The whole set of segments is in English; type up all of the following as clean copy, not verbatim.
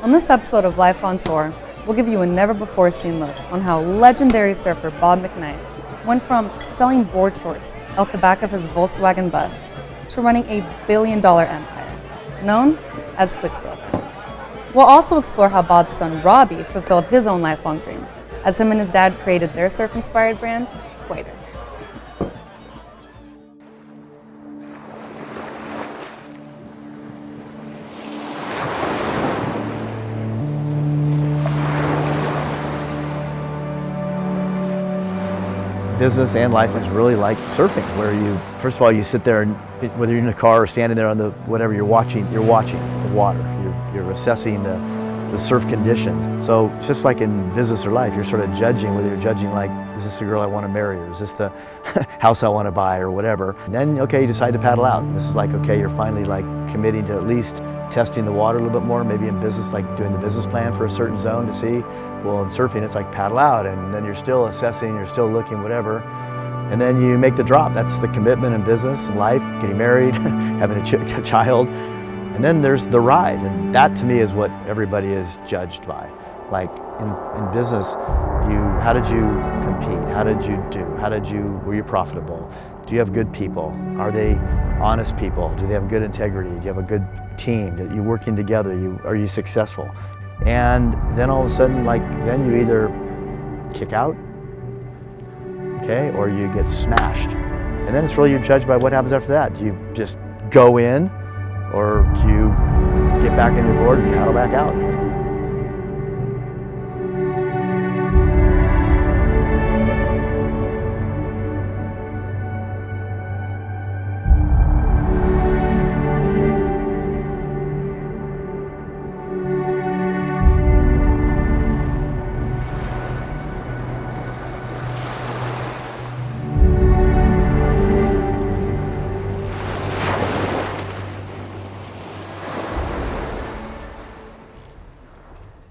On this episode of Life on Tour, we'll give you a never-before-seen look on how legendary surfer Bob McKnight went from selling board shorts out the back of his Volkswagen bus to running a billion-dollar empire, known as Quicksilver. We'll also explore how Bob's son Robbie fulfilled his own lifelong dream, as him and his dad created their surf-inspired brand, Quiksilver. Business and life is really like surfing, where you, first of all, you sit there and whether you're in a car or standing there on the whatever you're watching the water. You're assessing the surf conditions. So it's just like in business or life, you're sort of judging, whether you're judging like, is this the girl I want to marry, or is this the house I want to buy, or whatever. And then, okay, you decide to paddle out. And this is like, okay, you're finally like committing to at least testing the water a little bit more, maybe in business, like doing the business plan for a certain zone to see. Well, in surfing, it's like paddle out, and then you're still assessing, you're still looking, whatever. And then you make the drop. That's the commitment in business and life, getting married, having a child. And then there's the ride, and that to me is what everybody is judged by. Like in business, how did you compete? How did you do? Were you profitable? Do you have good people? Are they honest people? Do they have good integrity? Do you have a good team? Are you working together? Are you successful? And then all of a sudden, then you either kick out, okay, or you get smashed. And then it's really you're judged by what happens after that. Do you just go in, or do you get back on your board and paddle back out?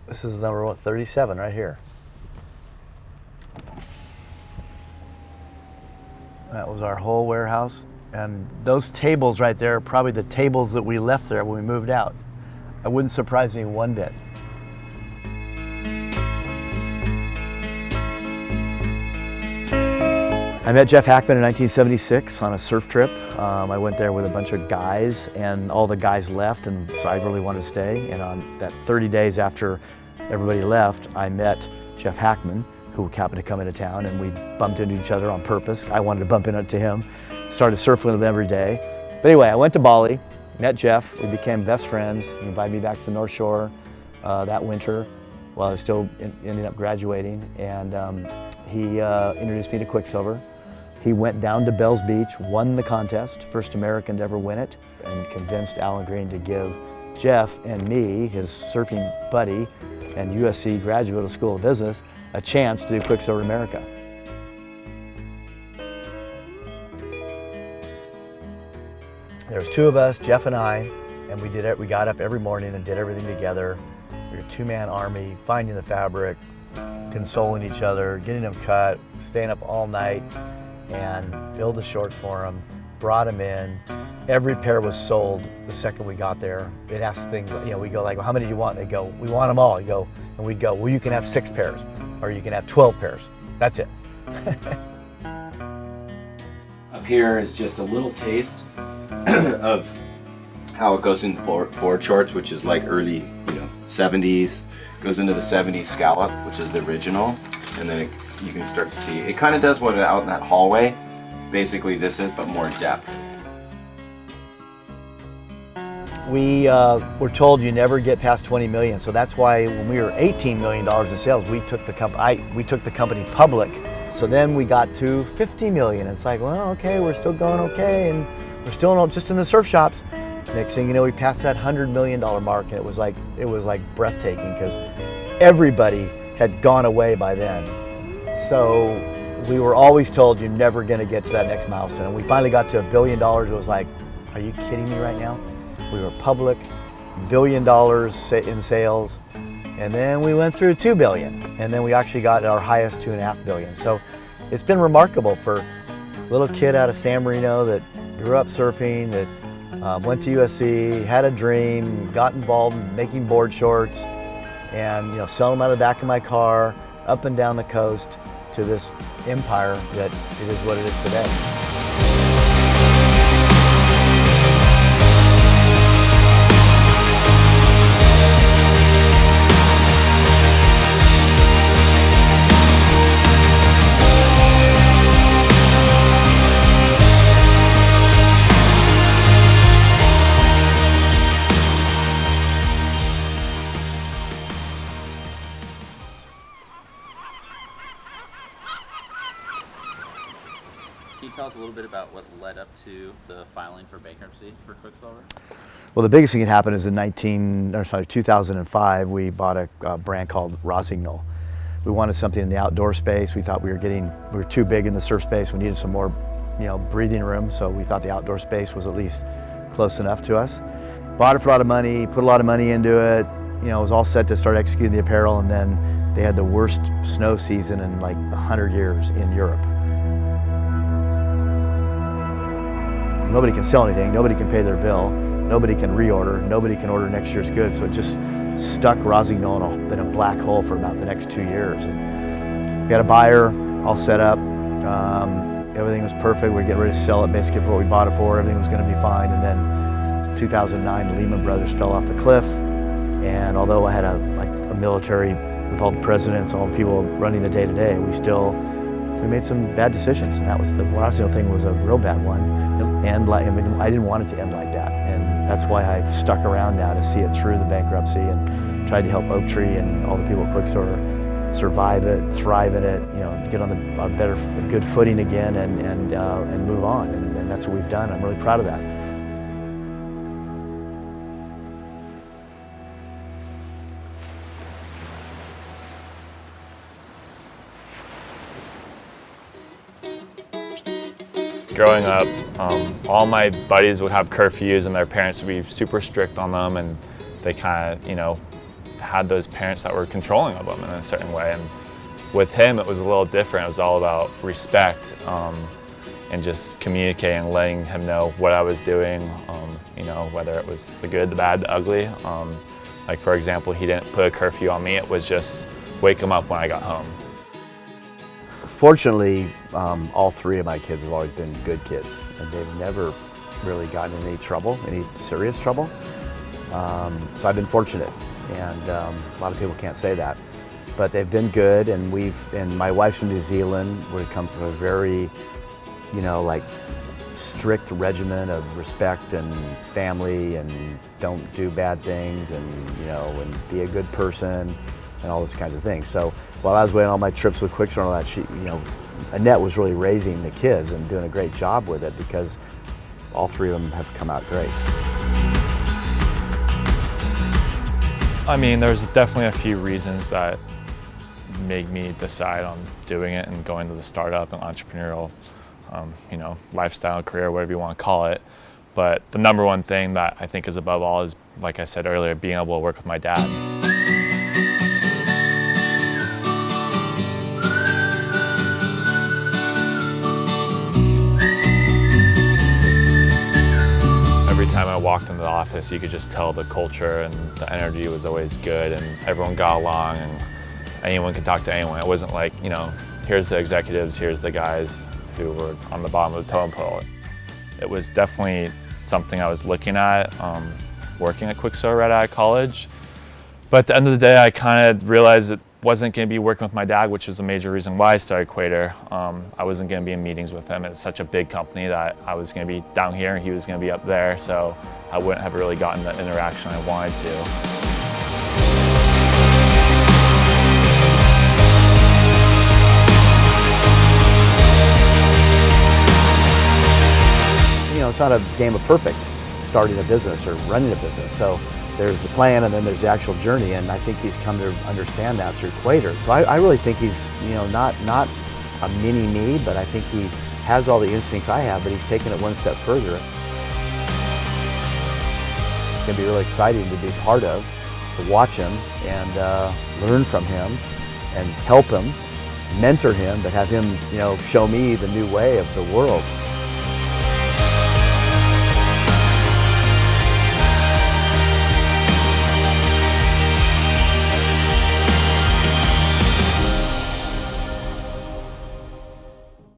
This is number 37 right here. That was our whole warehouse. And those tables right there are probably the tables that we left there when we moved out. It wouldn't surprise me one bit. I met Jeff Hackman in 1976 on a surf trip. I went there with a bunch of guys, and all the guys left, and so I really wanted to stay. And on that 30 days after everybody left, I met Jeff Hackman, who happened to come into town, and we bumped into each other on purpose. I wanted to bump into him. Started surfing with him every day. But anyway, I went to Bali, met Jeff, we became best friends. He invited me back to the North Shore that winter while I was still ending up graduating, and he introduced me to Quiksilver. He went down to Bells Beach, won the contest, first American to ever win it, and convinced Alan Green to give Jeff and me, his surfing buddy and USC graduate of School of Business, a chance to do Quiksilver America. There was two of us, Jeff and I, and we got up every morning and did everything together. We were a two-man army, finding the fabric, consoling each other, getting them cut, staying up all night, and build the shorts for them, brought them in. Every pair was sold the second we got there. It asked things, we go like, well, how many do you want? And they go, we want them all. And we'd go, well, you can have 6 pairs, or you can have 12 pairs. That's it. Up here is just a little taste of how it goes into board shorts, which is like early, 70s. Goes into the 70s scallop, which is the original, and then you can start to see it kind of does what out in that hallway basically this is, but more depth. We were told you never get past 20 million, so that's why when we were $18 million in sales, we took the company public. So then we got to 50 million. It's like, well, okay, we're still going okay, and we're still just in the surf shops. Next thing you know, we passed that $100 million mark, and it was like breathtaking because everybody had gone away by then. So we were always told you're never going to get to that next milestone. And we finally got to $1 billion. It was like, are you kidding me right now? We were public, $1 billion in sales, and then we went through 2 billion, and then we actually got our highest 2.5 billion. So it's been remarkable for a little kid out of San Marino that grew up surfing, that went to USC, had a dream, got involved in making board shorts, and selling them out of the back of my car, up and down the coast to this empire that it is what it is today. Can you tell us a little bit about what led up to the filing for bankruptcy for Quicksilver? Well, the biggest thing that happened is in 2005, we bought a brand called Rossignol. We wanted something in the outdoor space. We thought we were too big in the surf space. We needed some more, breathing room. So we thought the outdoor space was at least close enough to us. Bought it for a lot of money, put a lot of money into it. It was all set to start executing the apparel, and then they had the worst snow season in like 100 years in Europe. Nobody can sell anything, nobody can pay their bill, nobody can reorder, nobody can order next year's goods, so it just stuck Rossignol in a black hole for about the next 2 years. And we had a buyer all set up, everything was perfect, we were getting ready to sell it basically for what we bought it for, everything was going to be fine, and then 2009 Lehman Brothers fell off the cliff, and although I had a military with all the presidents, all the people running the day-to-day, we made some bad decisions, and that was the Rossignol thing was a real bad one. And I didn't want it to end like that, and that's why I've stuck around now to see it through the bankruptcy and tried to help Oak Tree and all the people at Quicksilver survive it, thrive in it, get on a good footing again, and move on. And that's what we've done. I'm really proud of that. Growing up, all my buddies would have curfews and their parents would be super strict on them, and they kind of, had those parents that were controlling of them in a certain way. And with him, it was a little different. It was all about respect and just communicating, letting him know what I was doing, whether it was the good, the bad, the ugly. Like for example, he didn't put a curfew on me. It was just wake him up when I got home. Fortunately, all three of my kids have always been good kids, and they've never really gotten in any trouble, any serious trouble. So I've been fortunate, and a lot of people can't say that. But they've been good, and my wife's from New Zealand, where it comes from a very, strict regimen of respect and family, and don't do bad things, and be a good person, and all those kinds of things. So while I was away on all my trips with Quicksilver and all that, Annette was really raising the kids and doing a great job with it, because all three of them have come out great. I mean, there's definitely a few reasons that made me decide on doing it and going to the startup and entrepreneurial, lifestyle, career, whatever you want to call it. But the number one thing that I think is above all is, like I said earlier, being able to work with my dad. Every time I walked into the office, you could just tell the culture and the energy was always good, and everyone got along, and anyone could talk to anyone. It wasn't like, here's the executives, here's the guys who were on the bottom of the totem pole. It was definitely something I was looking at, working at Quiksilver right out of college. But at the end of the day, I kind of realized it wasn't going to be working with my dad, which is a major reason why I started Quater. I wasn't going to be in meetings with him. It was such a big company that I was going to be down here and he was going to be up there, so I wouldn't have really gotten the interaction I wanted to. It's not a game of perfect starting a business or running a business. So there's the plan, and then there's the actual journey, and I think he's come to understand that through Quater. So I really think he's, not a mini me, but I think he has all the instincts I have, but he's taken it one step further. It's going to be really exciting to be part of, to watch him and learn from him and help him, mentor him, but have him, show me the new way of the world.